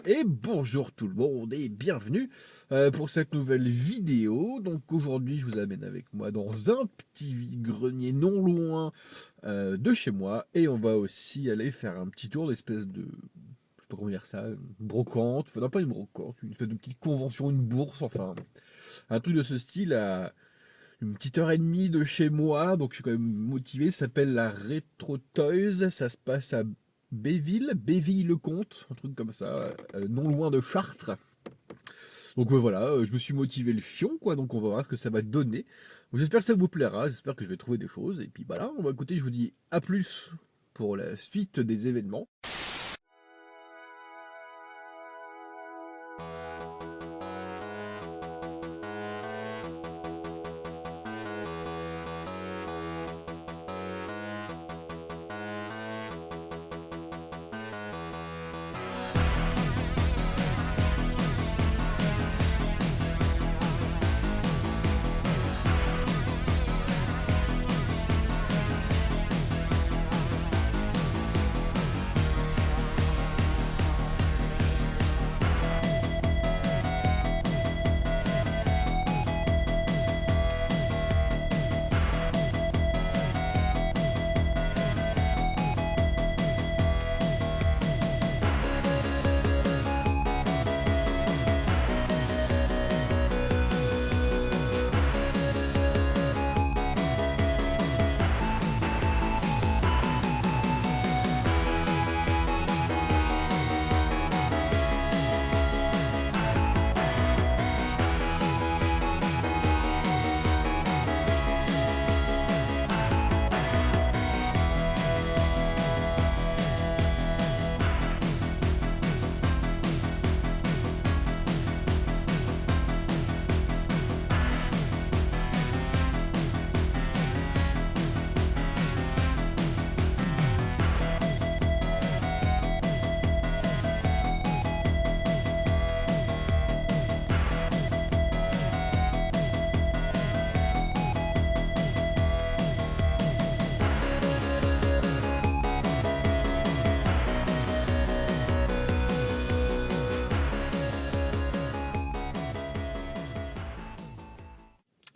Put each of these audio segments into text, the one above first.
Et bonjour tout le monde et bienvenue pour cette nouvelle vidéo. Donc aujourd'hui je vous amène avec moi dans un petit vide-grenier non loin de chez moi. Et on va aussi aller faire un petit tour d'espèce de, je sais pas comment dire ça, une brocante, enfin non pas une brocante, une espèce de petite convention, une bourse, enfin un truc de ce style à une petite heure et demie de chez moi. Donc je suis quand même motivé, ça s'appelle la Retro Toys, ça se passe à Béville-le-Comte, un truc comme ça, non loin de Chartres. Donc voilà, je me suis motivé le fion, quoi, donc on va voir ce que ça va donner. J'espère que ça vous plaira, j'espère que je vais trouver des choses, et puis voilà, on va écouter, je vous dis à plus pour la suite des événements.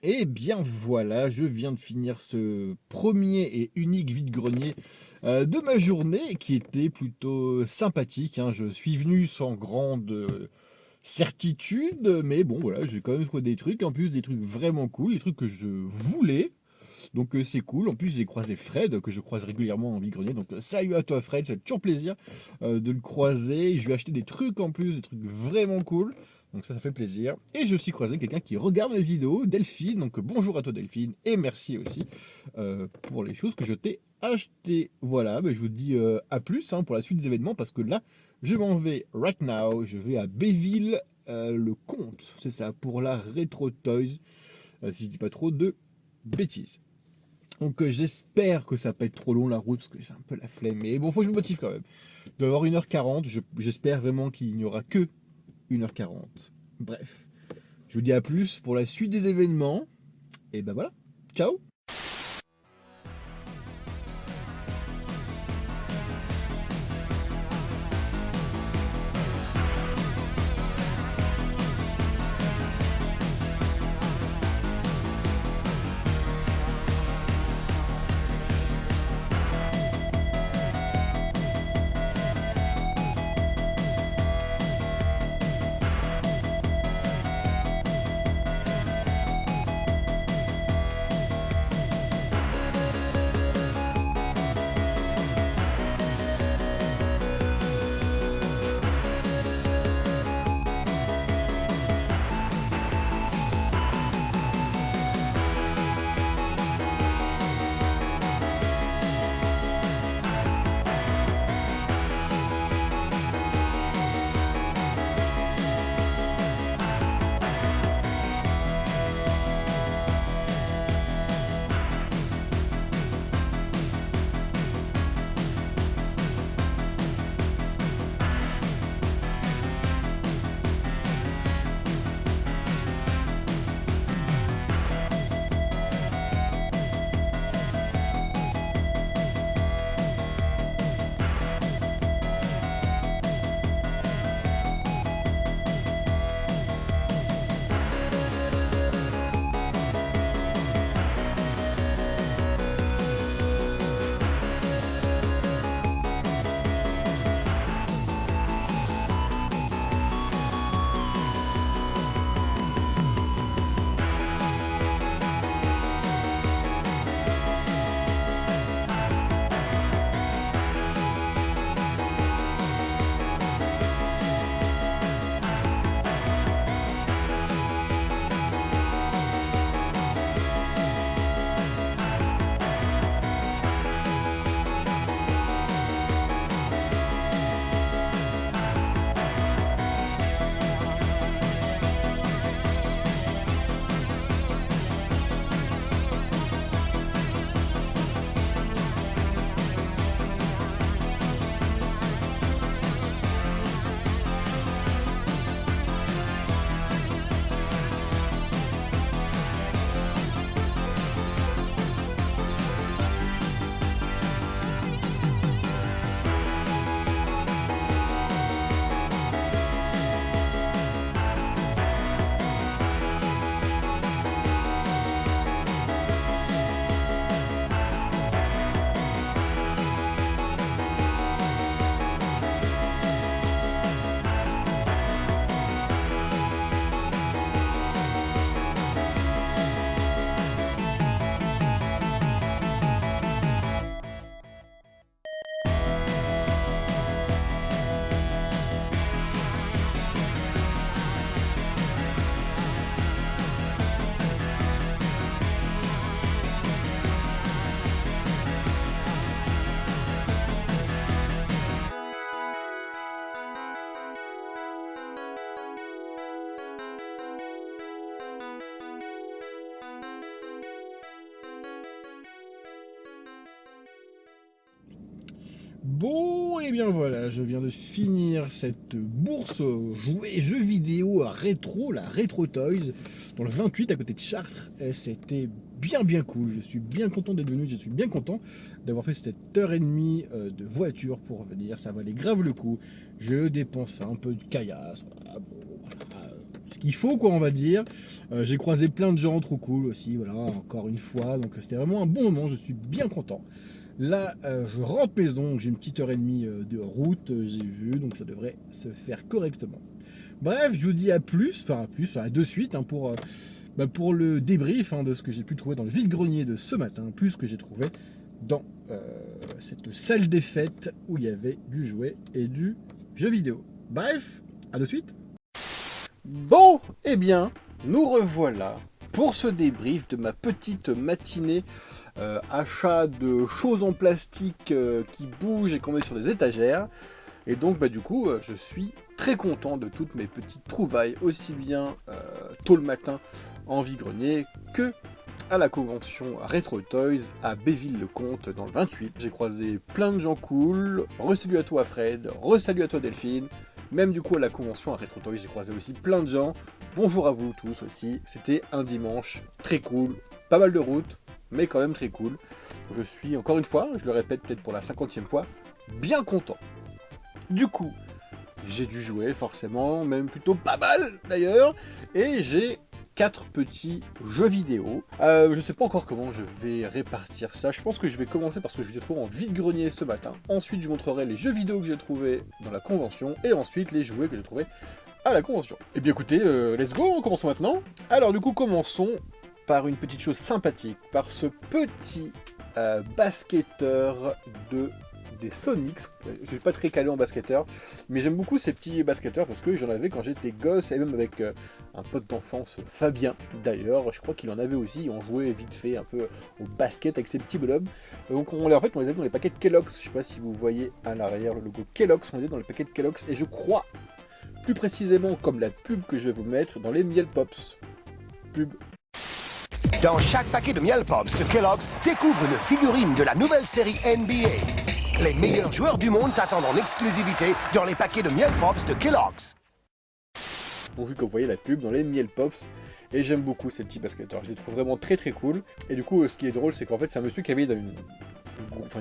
Et bien voilà, je viens de finir ce premier et unique vide-grenier de ma journée qui était plutôt sympathique, hein. Je suis venu sans grande certitude, mais bon voilà, j'ai quand même trouvé des trucs, en plus des trucs vraiment cool, des trucs que je voulais. Donc c'est cool. En plus j'ai croisé Fred, que je croise régulièrement en vide-grenier. Donc salut à toi Fred, ça fait toujours plaisir de le croiser. Je lui ai acheté des trucs en plus, des trucs vraiment cool. Donc ça fait plaisir. Et je suis croisé quelqu'un qui regarde mes vidéos, Delphine. Donc bonjour à toi Delphine. Et merci aussi pour les choses que je t'ai achetées. Voilà, je vous dis à plus pour la suite des événements. Parce que là, je m'en vais right now. Je vais à Béville, le Comte. C'est ça, pour la Retro Toys. Si je dis pas trop de bêtises. Donc j'espère que ça va pas être trop long la route, parce que j'ai un peu la flemme. Mais bon, faut que je me motive quand même. Il doit y avoir 1h40, j'espère vraiment qu'il n'y aura que 1h40. Bref, je vous dis à plus pour la suite des événements. Et ben voilà, ciao. Bon, et bien voilà, je viens de finir cette bourse jouets jeux vidéo rétro, la Retro Toys, dans le 28 à côté de Chartres. Et c'était bien cool, je suis bien content d'être venu, je suis bien content d'avoir fait cette heure et demie de voiture pour venir, ça valait grave le coup. Je dépense un peu de caillasse, voilà, bon, voilà, ce qu'il faut quoi on va dire. J'ai croisé plein de gens trop cool aussi, voilà, encore une fois, donc c'était vraiment un bon moment, je suis bien content. Là, je rentre maison, j'ai une petite heure et demie de route, j'ai vu, donc ça devrait se faire correctement. Bref, je vous dis à plus, enfin à plus, à de suite, hein, pour le débrief de ce que j'ai pu trouver dans le vide-grenier de ce matin, plus ce que j'ai trouvé dans cette salle des fêtes où il y avait du jouet et du jeu vidéo. Bref, à de suite. Bon, eh bien, nous revoilà pour ce débrief de ma petite matinée achat de choses en plastique qui bougent et qu'on met sur des étagères. Et donc du coup je suis très content de toutes mes petites trouvailles, aussi bien tôt le matin en vide-grenier que à la convention Retro Toys à Béville-le-Comte dans le 28. J'ai croisé plein de gens cool, re-salut à toi Fred, re-salut à toi Delphine. Même du coup à la convention à Retro Toys j'ai croisé aussi plein de gens. Bonjour à vous tous aussi, c'était un dimanche très cool, pas mal de route, mais quand même très cool. Je suis encore une fois, je le répète peut-être pour la 50e fois, bien content. Du coup, j'ai dû jouer forcément, même plutôt pas mal d'ailleurs, et j'ai 4 petits jeux vidéo. Je sais pas encore comment je vais répartir ça, je pense que je vais commencer parce que je les trouve en vide-grenier ce matin. Ensuite je vous montrerai les jeux vidéo que j'ai trouvés dans la convention, et ensuite les jouets que j'ai trouvés à la convention. Et bien écoutez, let's go, commençons maintenant. Alors du coup commençons par une petite chose sympathique, par ce petit basketteur des Sonics. Je suis pas très calé en basketteur, mais j'aime beaucoup ces petits basketteurs parce que j'en avais quand j'étais gosse, et même avec un pote d'enfance, Fabien d'ailleurs, je crois qu'il en avait aussi, on jouait vite fait un peu au basket avec ces petits bonhommes. Donc en fait on les avait dans les paquets de Kellogg's, je sais pas si vous voyez à l'arrière le logo Kellogg's, on les avait dans les paquets de Kellogg's, et je crois, plus précisément comme la pub que je vais vous mettre, dans les Miel Pops. Pub. Dans chaque paquet de Miel Pops de Kellogg's, découvre une figurine de la nouvelle série NBA. Les meilleurs joueurs du monde t'attendent en exclusivité dans les paquets de Miel Pops de Kellogg's. Bon, vu que vous voyez la pub dans les Miel Pops, et j'aime beaucoup ces petits basketteurs, je les trouve vraiment très cool. Et du coup, ce qui est drôle, c'est qu'en fait, c'est un monsieur qui avait une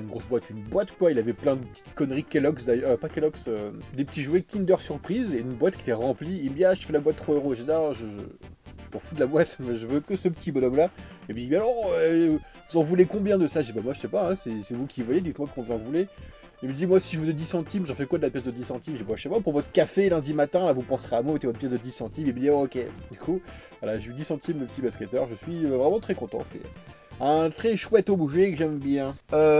grosse boîte, quoi, il avait plein de petites conneries Kellogg's, d'ailleurs, pas Kellogg's, des petits jouets Kinder Surprise, et une boîte qui était remplie, il me dit, ah, je fais la boîte 3€, j'ai dit, ah, je m'en fous de la boîte, mais je veux que ce petit bonhomme là. Et puis alors, vous en voulez combien de ça? J'ai dit, bah moi je sais pas, hein, c'est vous qui voyez, dites-moi combien vous en voulez. Il me dit, moi si je veux de 10 centimes, j'en fais quoi de la pièce de 10 centimes? J'ai dit, bah je sais pas, pour votre café lundi matin, là vous penserez à moi, mettez votre pièce de 10 centimes. Il me dit, oh, ok. Du coup, voilà, j'ai eu 10 centimes de petit basketteur, je suis vraiment très content, c'est un très chouette objet que j'aime bien.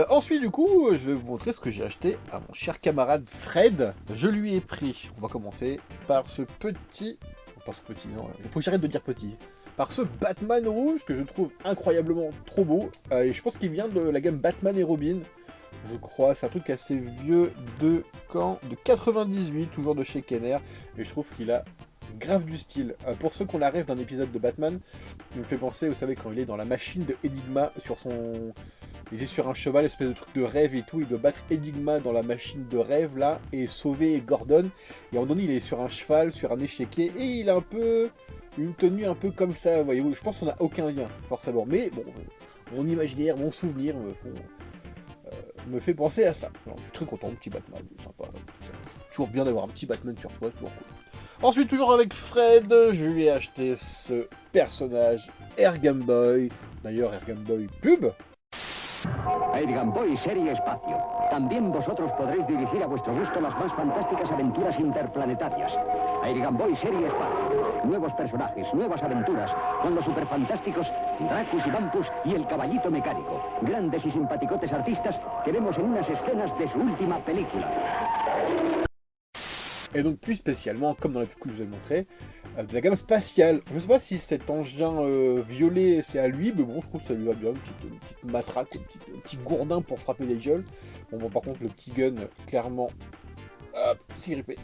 Ensuite du coup, je vais vous montrer ce que j'ai acheté à mon cher camarade Fred. Je lui ai pris, on va commencer par ce petit... non, il faut que j'arrête de dire petit. Par ce Batman rouge que je trouve incroyablement trop beau. Et je pense qu'il vient de la gamme Batman et Robin. Je crois, c'est un truc assez vieux de quand? De 98, toujours de chez Kenner. Et je trouve qu'il a grave du style. Pour ceux qu'on la rêve d'un épisode de Batman, il me fait penser, vous savez, quand il est dans la machine de Enigma sur son... Il est sur un cheval, espèce de truc de rêve et tout, il doit battre Enigma dans la machine de rêve là, et sauver Gordon. Et à un moment donné, il est sur un cheval, sur un échiquier, et il a un peu une tenue un peu comme ça, voyez-vous. Je pense qu'on n'a aucun lien, forcément. Mais bon, mon imaginaire, mon souvenir me fait penser à ça. Alors, je suis très content, petit Batman, sympa. Toujours bien d'avoir un petit Batman sur toi, toujours cool. Ensuite, toujours avec Fred, je lui ai acheté ce personnage Air Game Boy. D'ailleurs, Air Game Boy pub. Air Game Boy Serie Espacio. También vosotros podréis dirigir a vuestro gusto las más fantásticas aventuras interplanetarias. Air Game Boy Serie Espacio. Nuevos personajes, nuevas aventuras, con los superfantásticos Dracus y Vampus y el caballito mecánico. Grandes y simpaticotes artistas que vemos en unas escenas de su última película. Et donc plus spécialement, comme dans la pub que je vous ai montré, de la gamme spatiale. Je ne sais pas si cet engin violet c'est à lui, mais bon, je trouve que ça lui va bien, une petite matraque, un petit gourdin pour frapper des gueules. Bon, par contre, le petit gun, clairement, hop, c'est grippé.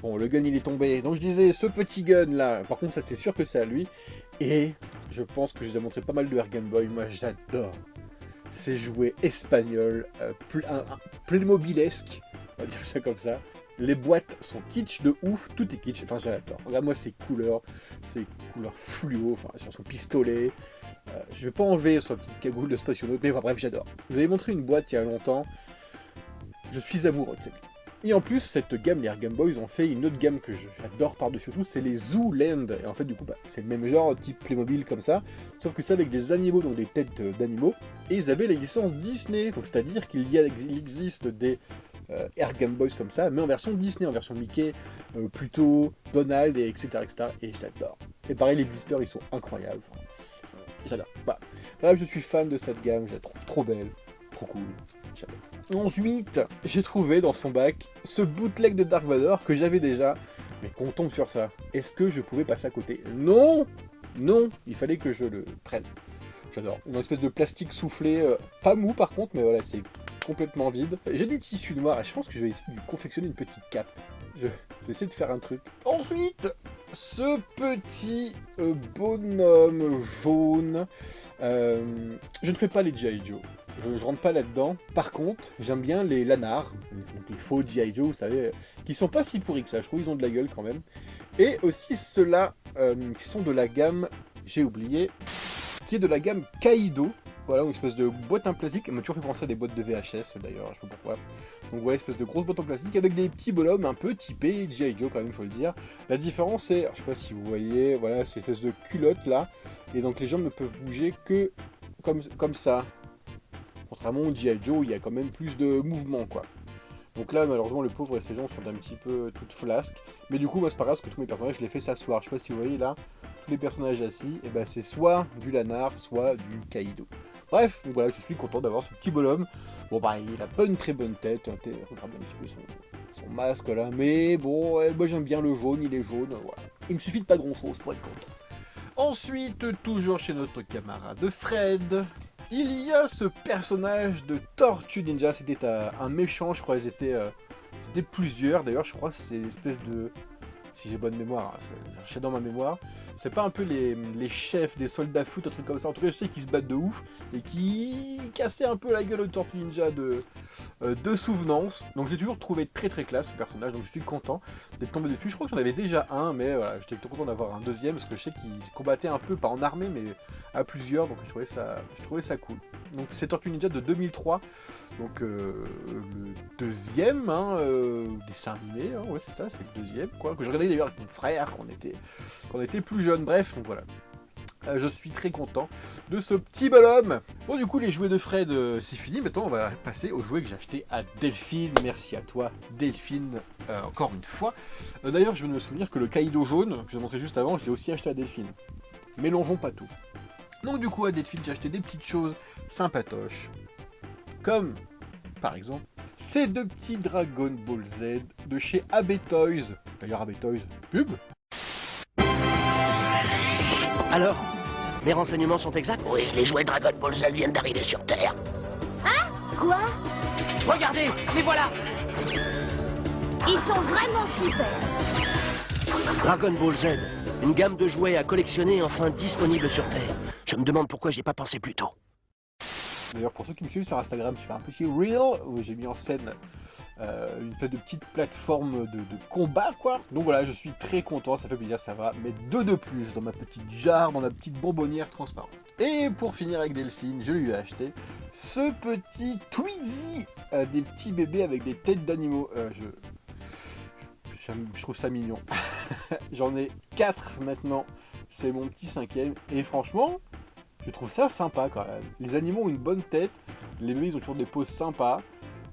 Bon, le gun il est tombé. Donc je disais, ce petit gun là, par contre, ça c'est sûr que c'est à lui. Et je pense que je vous ai montré pas mal de Air Game Boy. Moi, j'adore ces jouets espagnols, playmobilesques, on va dire ça comme ça. Les boîtes sont kitsch de ouf, tout est kitsch, enfin j'adore. Regarde-moi ces couleurs fluo, enfin sur son pistolet. Je vais pas enlever sa petite cagoule de spationaute, mais enfin, bref, j'adore. Je vous avais montré une boîte il y a longtemps. Je suis amoureux de cette gamme. Et en plus, cette gamme, les Air Game Boys, ont fait une autre gamme que j'adore par-dessus tout, c'est les Zooland. Et en fait, du coup, c'est le même genre, type Playmobil comme ça, sauf que c'est avec des animaux, donc des têtes d'animaux. Et ils avaient les licences Disney, donc c'est-à-dire qu'il existe des Air Game Boys comme ça, mais en version Disney, en version Mickey, Pluto, Donald, et etc., etc. Et j'adore. Et pareil, les blisters, ils sont incroyables. Enfin, j'adore. Voilà. Bref, je suis fan de cette gamme, je la trouve trop belle, trop cool. J'adore. Ensuite, j'ai trouvé dans son bac ce bootleg de Dark Vador que j'avais déjà. Mais qu'on tombe sur ça, est-ce que je pouvais passer à côté? Non, non, il fallait que je le prenne. J'adore. Une espèce de plastique soufflé, pas mou par contre, mais voilà, c'est complètement vide. J'ai du tissu noir et je pense que je vais essayer de lui confectionner une petite cape. Je vais essayer de faire un truc. Ensuite, ce petit bonhomme jaune. Je ne fais pas les G.I. Joe. Je rentre pas là-dedans. Par contre, j'aime bien les lanards, donc les faux G.I. Joe, vous savez, qui sont pas si pourris que ça. Je trouve qu'ils ont de la gueule quand même. Et aussi ceux-là, qui sont de la gamme, j'ai oublié, qui est de la gamme Kaido. Voilà, une espèce de boîte en plastique. Elle m'a toujours fait penser à des boîtes de VHS d'ailleurs, je sais pas pourquoi. Donc voilà, espèce de grosse boîte en plastique avec des petits bonhommes un peu typés G.I. Joe quand même, il faut le dire. La différence c'est, je sais pas si vous voyez, voilà, cette espèce de culotte là. Et donc les jambes ne peuvent bouger que comme ça. Contrairement au G.I. Joe, il y a quand même plus de mouvement quoi. Donc là, malheureusement, le pauvre et ses jambes sont un petit peu toutes flasques. Mais du coup, moi, c'est pas grave, parce que tous mes personnages, je les fais s'asseoir. Je sais pas si vous voyez là, tous les personnages assis, et ben c'est soit du Lanard, soit du Kaido. Bref, donc voilà, je suis content d'avoir ce petit bonhomme. Bon bah, il a pas une très bonne tête, regardez un petit peu son masque là, mais bon, moi j'aime bien le jaune, il est jaune, voilà. Il me suffit de pas grand chose pour être content. Ensuite, toujours chez notre camarade Fred, il y a ce personnage de Tortue Ninja, c'était un méchant, je crois, c'était plusieurs, d'ailleurs je crois que c'est une espèce de... Si j'ai bonne mémoire, j'ai dans ma mémoire, c'est pas un peu les chefs des soldats foot, un truc comme ça, en tout cas je sais qu'ils se battent de ouf, et qui cassaient un peu la gueule au Tortue Ninja de souvenance, donc j'ai toujours trouvé très très classe ce personnage, donc je suis content d'être tombé dessus, je crois que j'en avais déjà un, mais voilà, j'étais content d'avoir un deuxième, parce que je sais qu'ils se combattaient un peu, pas en armée, mais à plusieurs, donc je trouvais ça cool. Donc c'est Tortue Ninja de 2003, donc le deuxième dessin animé, ouais c'est ça, c'est le deuxième, quoi, que je regardais d'ailleurs avec mon frère quand on était plus jeune, bref, donc voilà. Je suis très content de ce petit bonhomme. Bon du coup les jouets de Fred c'est fini, maintenant on va passer aux jouets que j'ai achetés à Delphine. Merci à toi Delphine, encore une fois. D'ailleurs je viens de me souvenir que le Kaido jaune, que je vous ai montré juste avant, je l'ai aussi acheté à Delphine. Mélangeons pas tout. Donc du coup à Delphine j'ai acheté des petites choses sympatoches, comme par exemple ces deux petits Dragon Ball Z de chez AB Toys. D'ailleurs AB Toys, pub. Alors, mes renseignements sont exacts? Oui, les jouets Dragon Ball Z viennent d'arriver sur Terre. Hein? Quoi? Regardez, les voilà! Ils sont vraiment super. Dragon Ball Z, une gamme de jouets à collectionner enfin disponible sur Terre. Je me demande pourquoi j'y ai pas pensé plus tôt. D'ailleurs, pour ceux qui me suivent sur Instagram, j'ai fait un petit reel où j'ai mis en scène une espèce de petite plateforme de combat, quoi. Donc voilà, je suis très content, ça fait plaisir, ça va mettre 2 de plus dans ma petite jarre, dans la petite bonbonnière transparente. Et pour finir avec Delphine, je lui ai acheté ce petit Tweezy, des petits bébés avec des têtes d'animaux. Je trouve ça mignon. J'en ai 4 maintenant, c'est mon petit 5e, et franchement... Je trouve ça sympa quand même. Les animaux ont une bonne tête, les bébés ils ont toujours des poses sympas.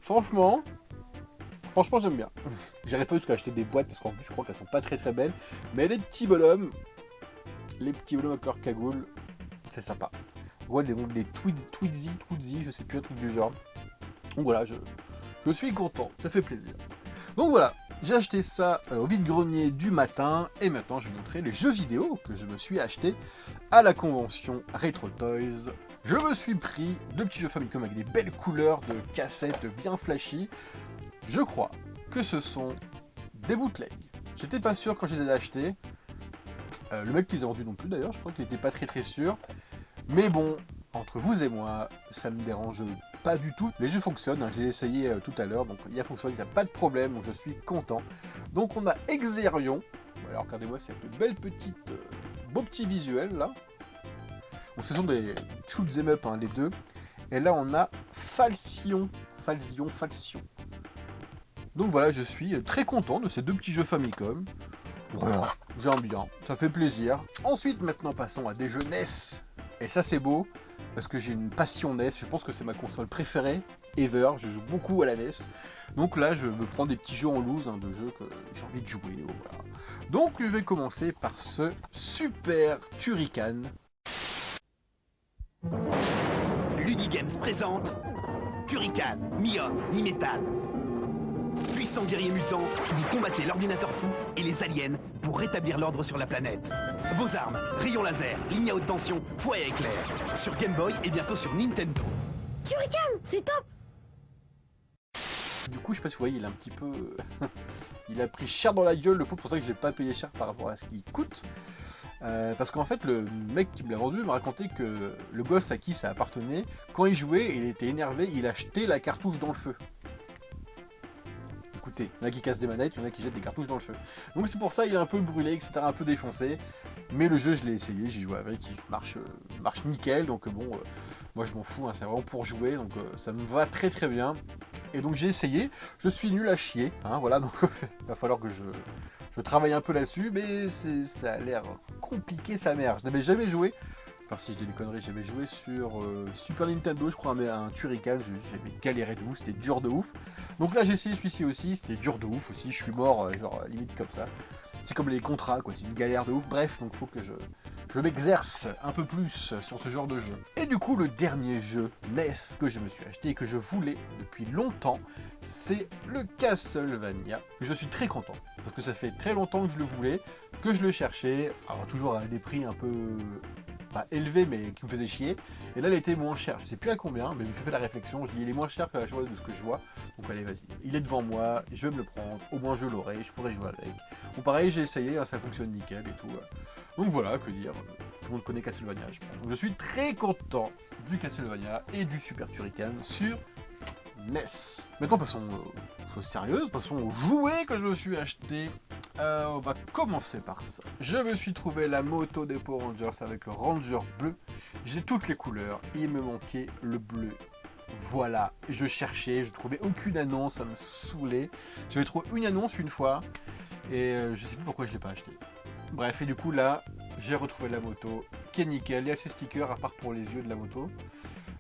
Franchement j'aime bien. J'irai pas jusqu'à acheter des boîtes parce qu'en plus je crois qu'elles sont pas très très belles. Mais les petits bonhommes avec leur cagoule, c'est sympa. Ouais, des Tweezy, je sais plus, un truc du genre. Donc voilà, je suis content, ça fait plaisir. Donc voilà, j'ai acheté ça au vide-grenier du matin, et maintenant je vais vous montrer les jeux vidéo que je me suis acheté à la convention Retro Toys. Je me suis pris 2 petits jeux Famicom avec des belles couleurs de cassettes bien flashy. Je crois que ce sont des bootlegs. J'étais pas sûr quand je les ai achetés. Le mec qui les a vendus non plus d'ailleurs, je crois qu'il était pas très très sûr. Mais bon, entre vous et moi, ça me dérange pas du tout. Les jeux fonctionnent, hein, je l'ai essayé tout à l'heure, donc il a fonctionné, il n'y a pas de problème, donc je suis content. Donc on a Exerion, alors regardez-moi cette belle petite, beau petit visuel là. Bon, ce sont des shoot 'em up, hein, les deux. Et là on a Falsion. Donc voilà, je suis très content de ces deux petits jeux Famicom. Voilà, j'aime bien, ça fait plaisir. Ensuite, maintenant, passons à des jeux NES. Et ça, c'est beau, parce que j'ai une passion NES. Je pense que c'est ma console préférée, ever. Je joue beaucoup à la NES. Donc là, je me prends des petits jeux en loose, hein, de jeux que j'ai envie de jouer. Voilà. Donc, je vais commencer par ce Super Turrican. Ludigames présente Turrican, mi-homme, mi-métal. Puissant guerrier mutant, vous combattez l'ordinateur fou et les aliens pour rétablir l'ordre sur la planète. Vos armes, rayons laser, ligne à haute tension, fouet à éclair. Sur Game Boy et bientôt sur Nintendo. Turrican, c'est top. Du coup, je sais pas si vous voyez, il est un petit peu... il a pris cher dans la gueule, le pot, pour ça que je l'ai pas payé cher par rapport à ce qu'il coûte. Parce qu'en fait, le mec qui me l'a vendu m'a raconté que le gosse à qui ça appartenait, quand il jouait, il était énervé, il achetait la cartouche dans le feu. Écoutez, il y en a qui cassent des manettes, il y en a qui jettent des cartouches dans le feu. Donc c'est pour ça, il est un peu brûlé, etc., un peu défoncé. Mais le jeu, je l'ai essayé, j'ai joué avec, il marche nickel, donc bon, moi je m'en fous, hein, c'est vraiment pour jouer, donc ça me va très très bien. Et donc j'ai essayé, je suis nul à chier, hein, voilà, donc il va falloir que je travaille un peu là-dessus, mais ça a l'air compliqué sa mère. Je n'avais jamais joué, enfin si je dis des conneries, j'avais joué sur Super Nintendo, je crois, mais un Turrican, j'avais galéré de ouf, c'était dur de ouf. Donc là j'ai essayé celui-ci aussi, c'était dur de ouf aussi, je suis mort, genre limite comme ça. C'est comme les contrats, quoi, c'est une galère de ouf, bref, donc faut que je m'exerce un peu plus sur ce genre de jeu. Et du coup, le dernier jeu NES que je me suis acheté et que je voulais depuis longtemps, c'est le Castlevania. Je suis très content, parce que ça fait très longtemps que je le voulais, que je le cherchais, alors toujours à des prix un peu... pas élevé, mais qui me faisait chier. Et là, elle était moins chère. Je sais plus à combien, mais je me suis fait la réflexion. Je dis, il est moins cher que la chose de ce que je vois. Donc allez, vas-y. Il est devant moi, je vais me le prendre. Au moins, je l'aurai, je pourrai jouer avec. Bon, pareil, j'ai essayé, hein, ça fonctionne nickel et tout. Donc voilà, que dire. Tout le monde connaît Castlevania, je pense. Donc je suis très content du Castlevania et du Super Turrican sur NES. Maintenant, passons aux choses sérieuses. Passons aux jouets que je me suis acheté. On va commencer par ça. Je me suis trouvé la moto des Power Rangers avec le Ranger bleu. J'ai toutes les couleurs. Il me manquait le bleu. Voilà. Je cherchais, je trouvais aucune annonce, ça me saoulait. J'avais trouvé une annonce une fois et je sais plus pourquoi je l'ai pas acheté. Bref, et du coup là, j'ai retrouvé la moto qui est nickel. Il y a ses stickers à part pour les yeux de la moto.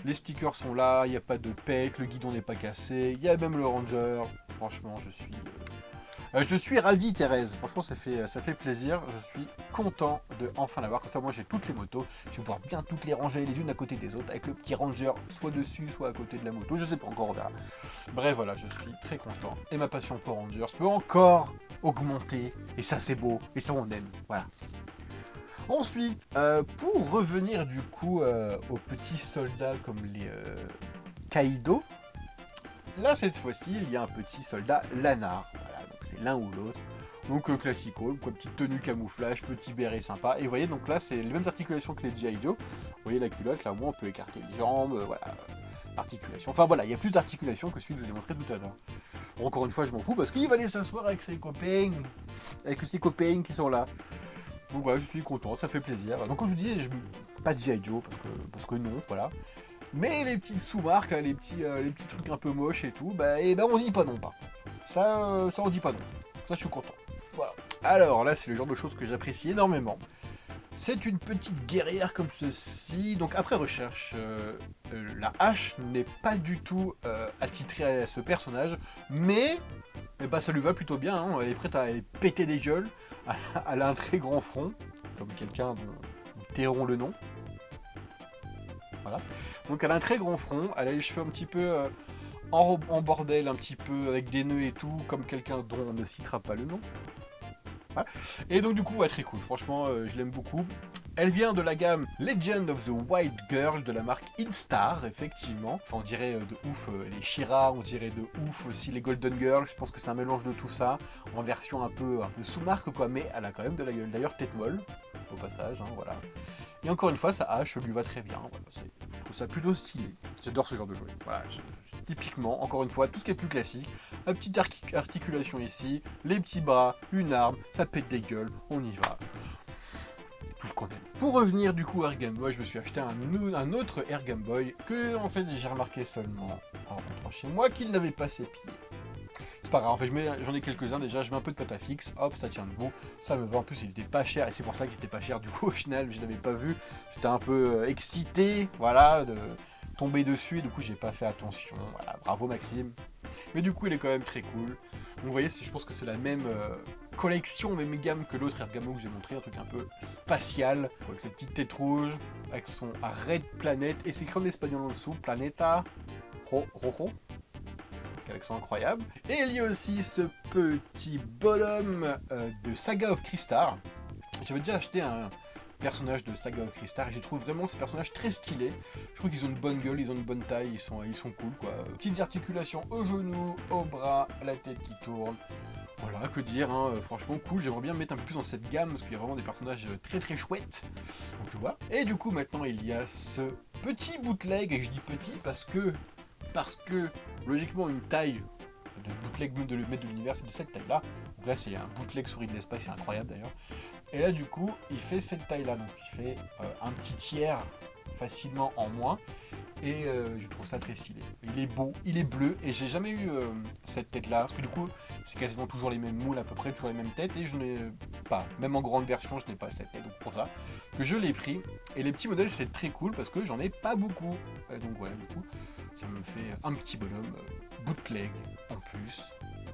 Les stickers sont là, il n'y a pas de pec, le guidon n'est pas cassé, il y a même le Ranger. Franchement, je suis ravi, Thérèse. Franchement, ça fait plaisir. Je suis content de enfin l'avoir. Comme ça, moi, j'ai toutes les motos. Je vais pouvoir bien toutes les ranger les unes à côté des autres, avec le petit Ranger soit dessus, soit à côté de la moto. Je sais pas encore, on verra. Bref, voilà, je suis très content. Et ma passion pour Rangers peut encore augmenter. Et ça, c'est beau. Et ça, on aime. Voilà. Ensuite, pour revenir du coup aux petits soldats comme les Kaido, là, cette fois-ci, il y a un petit soldat Lanard. Voilà, donc c'est l'un ou l'autre. Donc classico, quoi, petite tenue camouflage, petit béret sympa. Et vous voyez, donc là, c'est les mêmes articulations que les G.I. Joe. Vous voyez la culotte, là, au moins, on peut écarter les jambes, voilà, articulation. Enfin voilà, il y a plus d'articulation que celui que je vous ai montré tout à l'heure. Bon, encore une fois, je m'en fous parce qu'il va aller s'asseoir avec ses copains qui sont là. Donc voilà, je suis content, ça fait plaisir. Donc comme je vous disais, pas de G.I. Joe, parce que non, voilà. Mais les petites sous-marques, les petits trucs un peu moches et tout, on dit pas non, par contre. Ça on dit pas non. Ça, je suis content. Voilà. Alors là, c'est le genre de choses que j'apprécie énormément. C'est une petite guerrière comme ceci. Donc après recherche, la hache n'est pas du tout attitrée à ce personnage, mais ça lui va plutôt bien. Hein. Elle est prête à aller péter des gueules. Elle a un très grand front, comme quelqu'un dont nous tairons le nom. Voilà. Donc elle a un très grand front. Elle a les cheveux un petit peu en bordel, un petit peu avec des nœuds et tout, comme quelqu'un dont on ne citera pas le nom. Voilà. Et donc du coup, très cool, franchement, je l'aime beaucoup. Elle vient de la gamme Legend of the White Girl de la marque Instar, effectivement. Enfin, on dirait de ouf les She-Ra, on dirait de ouf aussi les Golden Girls. Je pense que c'est un mélange de tout ça, en version un peu sous-marque, quoi. Mais elle a quand même de la gueule. D'ailleurs, tête molle, au passage, hein, voilà. Et encore une fois, sa hache lui va très bien. Voilà, je trouve ça plutôt stylé. J'adore ce genre de jouet. Voilà, typiquement, encore une fois, tout ce qui est plus classique. La petite articulation ici, les petits bras, une arme, ça pète des gueules, on y va. Tout ce qu'on aime. Pour revenir du coup à Air Game Boy, je me suis acheté un autre Air Game Boy que en fait j'ai remarqué seulement en rentrant chez moi qu'il n'avait pas ses pieds. C'est pas grave, en fait j'en ai quelques-uns déjà, je mets un peu de pâte à fixe, hop, ça tient debout, ça me va, en plus il était pas cher, et c'est pour ça qu'il était pas cher, du coup au final je l'avais pas vu, j'étais un peu excité, voilà, de tomber dessus, et du coup j'ai pas fait attention, voilà, bravo Maxime. Mais du coup il est quand même très cool. Donc vous voyez, je pense que c'est la même collection, même gamme que l'autre Air Game Boy que j'ai montré, un truc un peu spatial, avec cette petite tête rouge, avec son Red Planet, et c'est écrit en espagnol en dessous, Planeta Rojo. Quel accent incroyable. Et il y a aussi ce petit bonhomme de Saga of Crystar. J'avais déjà acheté un personnage de Saga of Crystar et je trouve vraiment ces personnages très stylés. Je trouve qu'ils ont une bonne gueule, ils ont une bonne taille, ils sont cool quoi. Petites articulations au genou, au bras, la tête qui tourne. Voilà, que dire, hein, franchement cool, j'aimerais bien me mettre un peu plus dans cette gamme parce qu'il y a vraiment des personnages très très chouettes. Donc tu vois. Et du coup maintenant il y a ce petit bootleg, et je dis petit parce que logiquement une taille de bootleg de maître de l'univers c'est de cette taille là. Donc là c'est un bootleg souris de l'espace, c'est incroyable d'ailleurs. Et là du coup il fait cette taille là, donc il fait un petit tiers facilement en moins. Et je trouve ça très stylé. Il est beau, il est bleu, et j'ai jamais eu cette tête là, parce que du coup c'est quasiment toujours les mêmes moules à peu près, toujours les mêmes têtes, et je n'ai pas, même en grande version je n'ai pas cette tête, donc pour ça que je l'ai pris. Et les petits modèles c'est très cool parce que j'en ai pas beaucoup, donc voilà, du coup ça me fait un petit bonhomme bootleg en plus,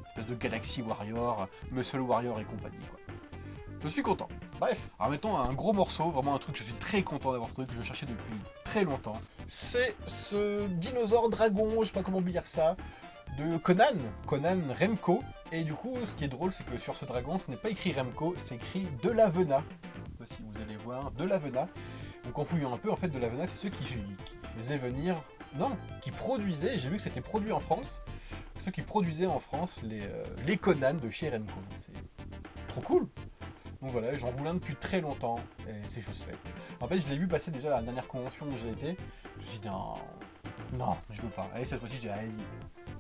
espèce de Galaxy Warrior, Muscle Warrior et compagnie quoi. Je suis content. Bref, alors mettons un gros morceau, vraiment un truc, je suis très content d'avoir ce truc que je cherchais depuis très longtemps. C'est ce dinosaure dragon, je sais pas comment dire ça, de Conan Remco. Et du coup, ce qui est drôle, c'est que sur ce dragon, ce n'est pas écrit Remco, c'est écrit De Lavena. Je sais pas si vous allez voir, De Lavena. Donc en fouillant un peu, en fait, De Lavena, c'est ceux qui faisaient venir, non, qui produisaient, j'ai vu que c'était produit en France, ceux qui produisaient en France les Conan de chez Remco. C'est trop cool. Donc voilà, j'en voulais un depuis très longtemps, et c'est chose faite. En fait, je l'ai vu passer déjà à la dernière convention où j'ai été, je me suis dit non, je veux pas. Allez, cette fois-ci, j'ai dit, allez-y.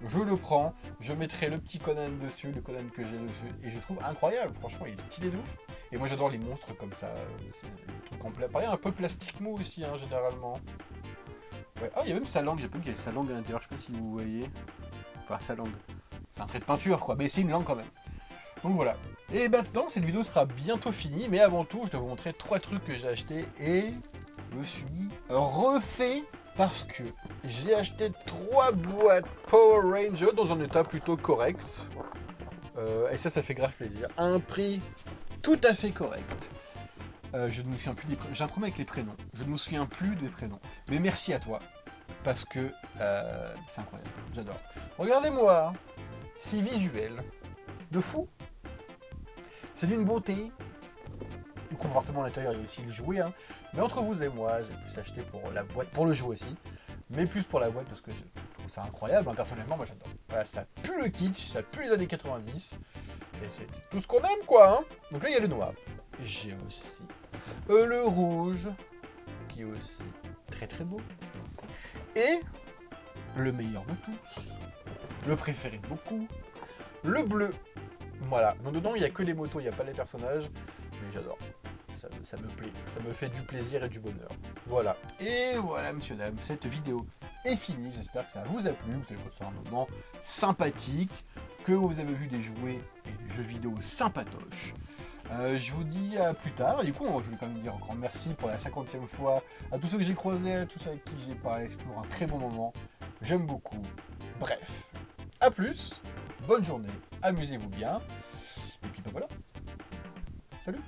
Je le prends, je mettrai le petit Conan dessus, le Conan que j'ai dessus, et je trouve incroyable, franchement, il est stylé de ouf. Et moi, j'adore les monstres comme ça, c'est un truc complet. Pareil, un peu plastique mou aussi, hein, généralement. Ouais. Ah, il y a même sa langue, j'ai pas vu qu'il y avait sa langue à l'intérieur, je sais pas si vous voyez. Enfin, sa langue. C'est un trait de peinture, quoi, mais c'est une langue quand même. Donc voilà. Et maintenant, cette vidéo sera bientôt finie, mais avant tout, je dois vous montrer 3 trucs que j'ai achetés et je me suis refait parce que j'ai acheté 3 boîtes Power Rangers dans un état plutôt correct. Et ça fait grave plaisir. À un prix tout à fait correct. Je ne me souviens plus des prénoms. J'ai un problème avec les prénoms. Je ne me souviens plus des prénoms. Mais merci à toi. Parce que c'est incroyable. J'adore. Regardez-moi. C'est visuel. De fou. C'est d'une beauté. Du coup, forcément, à l'intérieur, il y a aussi le jouet. Hein. Mais entre vous et moi, j'ai pu s'acheter pour la boîte, pour le jouet aussi. Mais plus pour la boîte parce que je trouve ça incroyable. Hein. Personnellement, moi, j'adore. Voilà, ça pue le kitsch, ça pue les années 90. Et c'est tout ce qu'on aime, quoi. Hein. Donc là, il y a le noir. J'ai aussi le rouge, qui est aussi très très beau. Et le meilleur de tous, le préféré de beaucoup, le bleu. Voilà, donc dedans il n'y a que les motos, il n'y a pas les personnages, mais j'adore, ça me plaît, ça me fait du plaisir et du bonheur. Voilà, et voilà monsieur dame, cette vidéo est finie, j'espère que ça vous a plu, vous avez passé un moment sympathique, que vous avez vu des jouets et des jeux vidéo sympatoches. Je vous dis à plus tard, et du coup je voulais quand même dire un grand merci pour la 50e fois à tous ceux que j'ai croisés, à tous ceux avec qui j'ai parlé, c'est toujours un très bon moment, j'aime beaucoup, bref, à plus, bonne journée, amusez-vous bien, et puis ben voilà, salut.